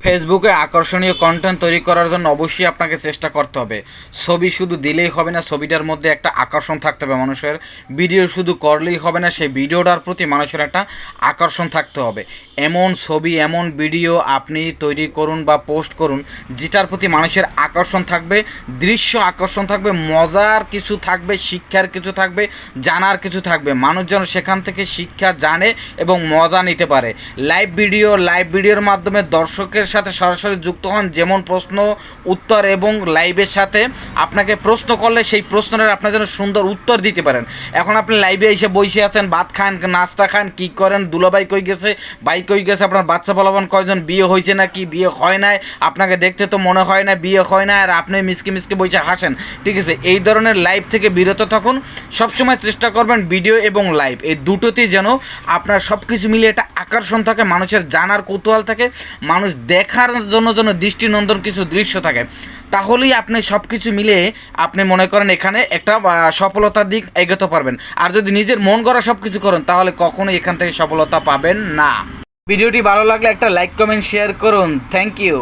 ফেসবুকে আকর্ষণীয় কন্টেন্ট তৈরি করার জন্য অবশ্যই আপনাকে চেষ্টা করতে হবে। ছবি শুধু দিলেই হবে না, ছবিটার মধ্যে একটা আকর্ষণ থাকতে হবে মানুষের। ভিডিও শুধু করলেই হবে না, সেই ভিডিওটার প্রতি মানুষের একটা আকর্ষণ থাকতে হবে। এমন ছবি, এমন ভিডিও আপনি তৈরি করুন বা পোস্ট করুন যেটার প্রতি মানুষের আকর্ষণ থাকবে, দৃশ্য আকর্ষণ থাকবে, মজার কিছু থাকবে, শিক্ষার কিছু থাকবে, জানার কিছু থাকবে। মানুষ যেন সেখান থেকে শিক্ষা জানে এবং মজা নিতে পারে। লাইভ ভিডিওর মাধ্যমে দর্শকের সাথে সরাসরি যুক্ত হন, যেমন প্রশ্ন উত্তর, এবং লাইভের সাথে আপনাকে প্রশ্ন করলে সেই প্রশ্নের আপনার যেন সুন্দর উত্তর দিতে পারেন। এখন আপনি লাইভে এসে বসে আছেন, ভাত খান, নাস্তা খান, কী করেন, দুলাভাই কই গেছে, ভাই কই গেছে, আপনার বাচ্চা বলাবান কয়জন, বিয়ে হয়েছে না কি বিয়ে হয় নাই, আপনাকে দেখতে তো মনে হয় না বিয়ে হয় না, আর আপনি মিসকে মিসকে বসে হাসেন। ঠিক আছে, এই ধরনের লাইভ থেকে বিরত থাকুন। সবসময় চেষ্টা করবেন ভিডিও এবং লাইভ এই দুটোতেই যেন আপনার সব কিছু মিলিয়ে একটা আকর্ষণ থাকে, মানুষের জানার কৌতূহল থাকে, মানুষ দেখার জন্য যেন দৃষ্টিনন্দন কিছু দৃশ্য থাকে। তাহলেই আপনি সব কিছু মিলিয়ে আপনি মনে করেন এখানে একটা সফলতার দিক এগোতে পারবেন। আর যদি নিজের মন গড়া সব কিছু করেন তাহলে কখনোই এখান থেকে সফলতা পাবেন না। ভিডিওটি ভালো লাগলে একটা লাইক, কমেন্ট, শেয়ার করুন। Thank you.